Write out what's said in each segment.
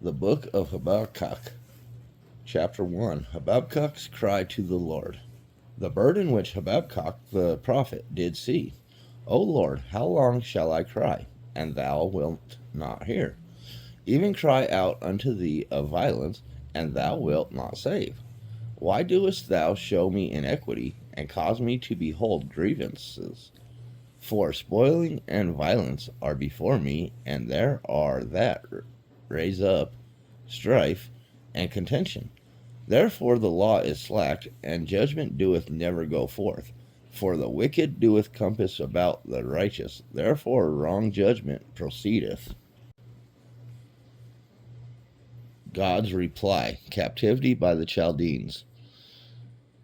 The Book of Habakkuk, Chapter 1. Habakkuk's Cry to the Lord. The burden which Habakkuk the prophet did see. O Lord, how long shall I cry, and thou wilt not hear? Even cry out unto thee of violence, and thou wilt not save. Why doest thou show me iniquity, and cause me to behold grievances? For spoiling and violence are before me, and there are that raise up strife and contention. Therefore the law is slacked, and judgment doeth never go forth. For the wicked doeth compass about the righteous, therefore wrong judgment proceedeth. God's reply, captivity by the Chaldeans.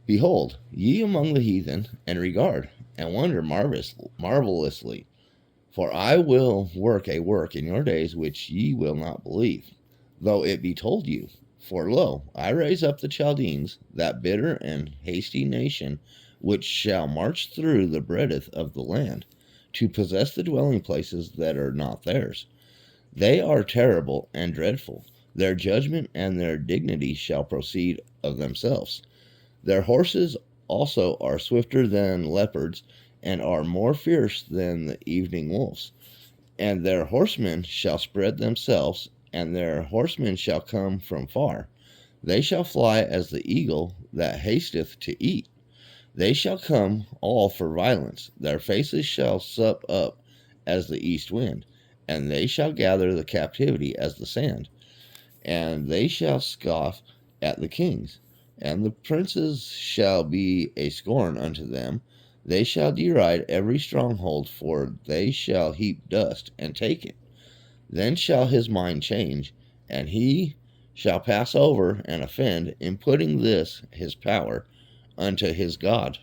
Behold, ye among the heathen, and regard, and wonder marvelously. For I will work a work in your days which ye will not believe, though it be told you. For lo, I raise up the Chaldeans, that bitter and hasty nation, which shall march through the breadth of the land, to possess the dwelling places that are not theirs. They are terrible and dreadful. Their judgment and their dignity shall proceed of themselves. Their horses also are swifter than leopards, and are more fierce than the evening wolves. And their horsemen shall spread themselves, and their horsemen shall come from far. They shall fly as the eagle that hasteth to eat. They shall come all for violence. Their faces shall sup up as the east wind, and they shall gather the captivity as the sand. And they shall scoff at the kings, and the princes shall be a scorn unto them. They shall deride every stronghold, for they shall heap dust and take it. Then shall his mind change, and he shall pass over and offend, in putting this his power unto his God.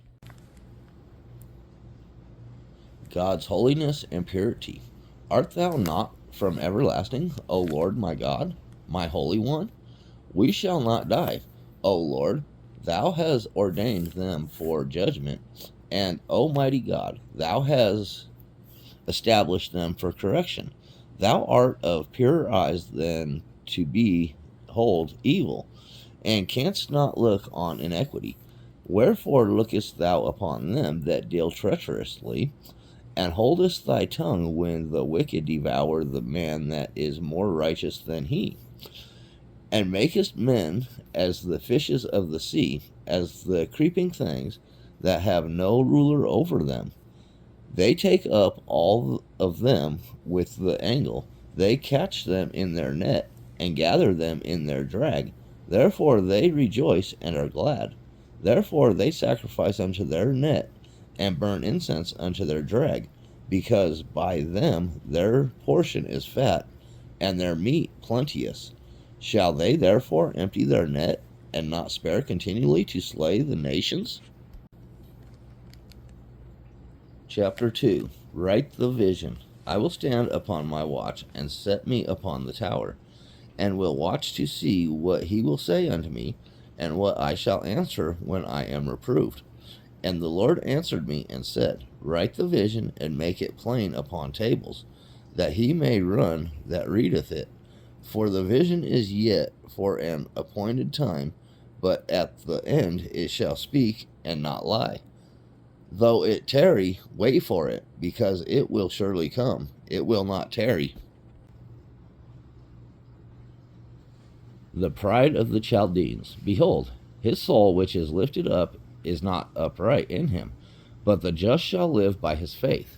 God's holiness and purity. Art thou not from everlasting, O Lord my God, my Holy One? We shall not die, O Lord. Thou hast ordained them for judgment, and, O mighty God, thou hast established them for correction. Thou art of purer eyes than to behold evil, and canst not look on iniquity. Wherefore lookest thou upon them that deal treacherously, and holdest thy tongue when the wicked devour the man that is more righteous than he? And makest men as the fishes of the sea, as the creeping things that have no ruler over them. They take up all of them with the angle. They catch them in their net, and gather them in their drag. Therefore they rejoice and are glad. Therefore they sacrifice unto their net, and burn incense unto their drag, because by them their portion is fat, and their meat plenteous. Shall they therefore empty their net, and not spare continually to slay the nations? Chapter 2. Write the vision. I will stand upon my watch, and set me upon the tower, and will watch to see what he will say unto me, and what I shall answer when I am reproved. And the Lord answered me and said, Write the vision, and make it plain upon tables, that he may run that readeth it. For the vision is yet for an appointed time, but at the end it shall speak and not lie. Though it tarry, wait for it, because it will surely come. It will not tarry. The pride of the Chaldeans. Behold, his soul which is lifted up is not upright in him, but the just shall live by his faith.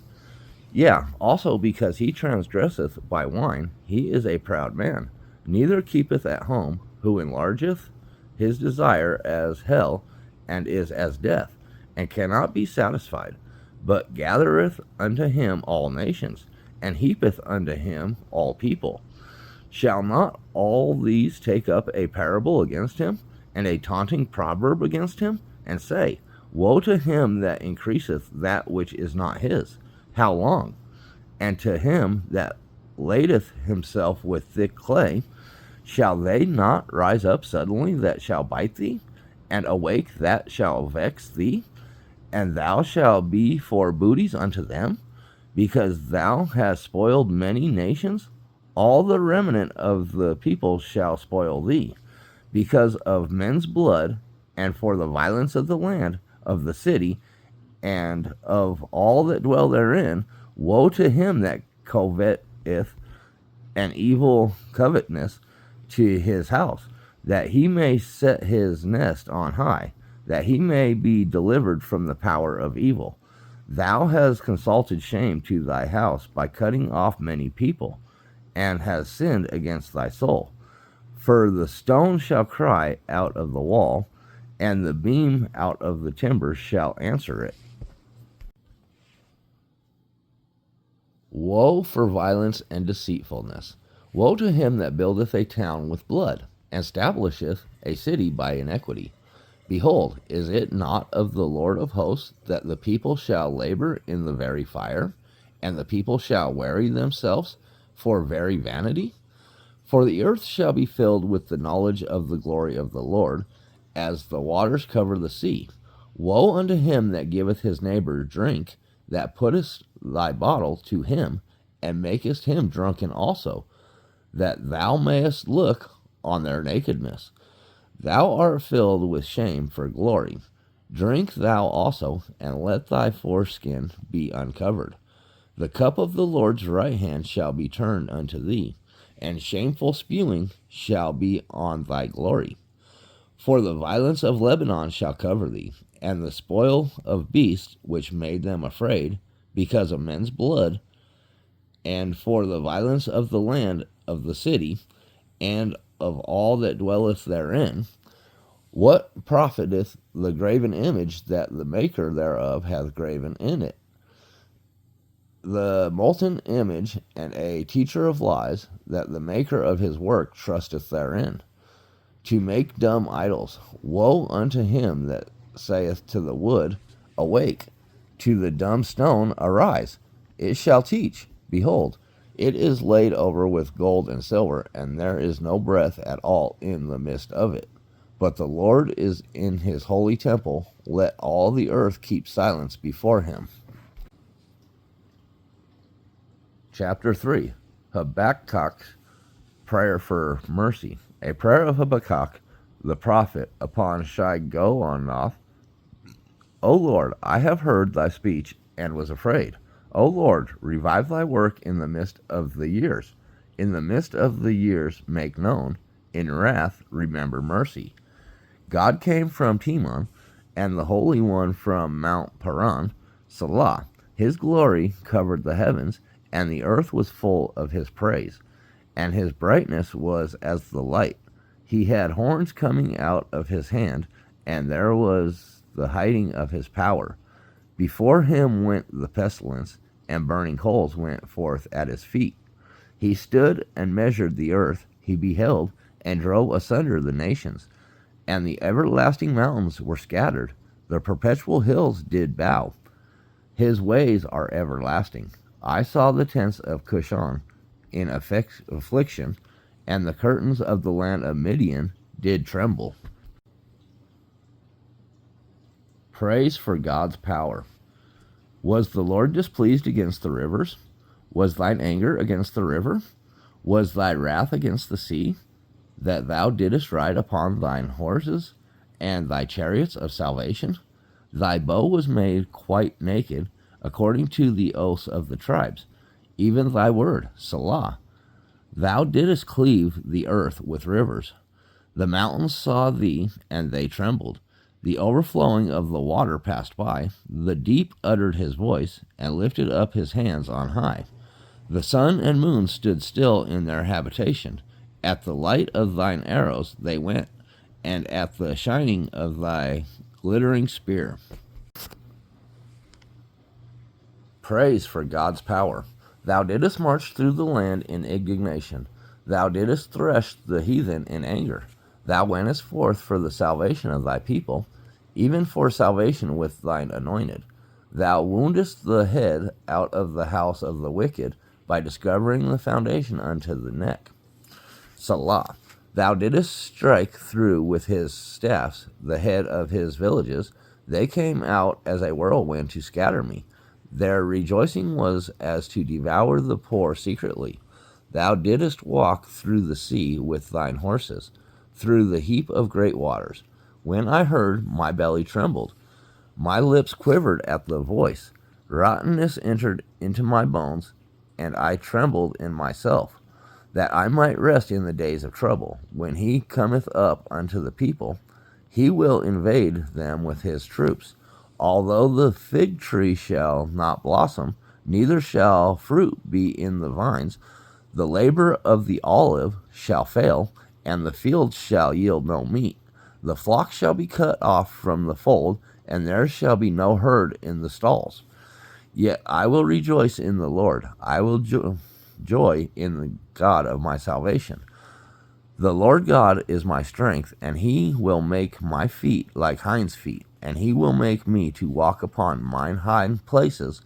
Yea, also because he transgresseth by wine, he is a proud man, neither keepeth at home, who enlargeth his desire as hell, and is as death, and cannot be satisfied, but gathereth unto him all nations, and heapeth unto him all people. Shall not all these take up a parable against him, and a taunting proverb against him, and say, Woe to him that increaseth that which is not his! How long? And to him that ladeth himself with thick clay, shall they not rise up suddenly that shall bite thee, and awake that shall vex thee? And thou shalt be for booties unto them, because thou hast spoiled many nations? All the remnant of the people shall spoil thee, because of men's blood, and for the violence of the land, of the city, and of all that dwell therein. Woe to him that coveteth an evil covetousness to his house, that he may set his nest on high, that he may be delivered from the power of evil. Thou hast consulted shame to thy house by cutting off many people, and hast sinned against thy soul. For the stone shall cry out of the wall, and the beam out of the timber shall answer it. Woe for violence and deceitfulness! Woe to him that buildeth a town with blood, and establisheth a city by iniquity. Behold, is it not of the Lord of hosts that the people shall labor in the very fire, and the people shall weary themselves for very vanity? For the earth shall be filled with the knowledge of the glory of the Lord, as the waters cover the sea. Woe unto him that giveth his neighbor drink, that puttest thy bottle to him, and makest him drunken also, that thou mayest look on their nakedness. Thou art filled with shame for glory. Drink thou also, and let thy foreskin be uncovered. The cup of the Lord's right hand shall be turned unto thee, and shameful spewing shall be on thy glory. For the violence of Lebanon shall cover thee, and the spoil of beasts which made them afraid, because of men's blood, and for the violence of the land of the city, and of all that dwelleth therein. What profiteth the graven image that the maker thereof hath graven in it? The molten image, and a teacher of lies, that the maker of his work trusteth therein, to make dumb idols. Woe unto him that saith to the wood, Awake; to the dumb stone, Arise. It shall teach. Behold, it is laid over with gold and silver, and there is no breath at all in the midst of it. But the Lord is in his holy temple. Let all the earth keep silence before him. Chapter 3. Habakkuk's Prayer for Mercy. A prayer of Habakkuk, the prophet, upon Shigionoth. O Lord, I have heard thy speech, and was afraid. O Lord, revive thy work in the midst of the years. In the midst of the years make known. In wrath remember mercy. God came from Teman, and the Holy One from Mount Paran. Selah. His glory covered the heavens, and the earth was full of his praise. And his brightness was as the light. He had horns coming out of his hand, and there was the hiding of his power. Before him went the pestilence, and burning coals went forth at his feet. He stood and measured the earth. He beheld, and drove asunder the nations. And the everlasting mountains were scattered. The perpetual hills did bow. His ways are everlasting. I saw the tents of Cushan in affliction, and the curtains of the land of Midian did tremble. Praise for God's power. Was the Lord displeased against the rivers? Was thine anger against the river? Was thy wrath against the sea? That thou didst ride upon thine horses, and thy chariots of salvation? Thy bow was made quite naked, according to the oaths of the tribes, even thy word, Selah. Thou didst cleave the earth with rivers. The mountains saw thee, and they trembled. The overflowing of the water passed by. The deep uttered his voice, and lifted up his hands on high. The sun and moon stood still in their habitation. At the light of thine arrows they went, and at the shining of thy glittering spear. Praise for God's power. Thou didst march through the land in indignation. Thou didst thresh the heathen in anger. Thou wentest forth for the salvation of thy people, even for salvation with thine anointed. Thou woundest the head out of the house of the wicked, by discovering the foundation unto the neck. Selah. Thou didst strike through with his staffs the head of his villages. They came out as a whirlwind to scatter me. Their rejoicing was as to devour the poor secretly. Thou didst walk through the sea with thine horses, through the heap of great waters. When I heard, my belly trembled, my lips quivered at the voice. Rottenness entered into my bones, and I trembled in myself, that I might rest in the days of trouble. When he cometh up unto the people, he will invade them with his troops. Although the fig tree shall not blossom, neither shall fruit be in the vines, the labor of the olive shall fail, and the field shall yield no meat. The flock shall be cut off from the fold, and there shall be no herd in the stalls. Yet I will rejoice in the Lord. I will joy in the God of my salvation. The Lord God is my strength, and he will make my feet like hinds' feet, and he will make me to walk upon mine hind places,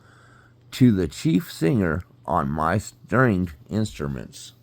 to the chief singer on my stringed instruments.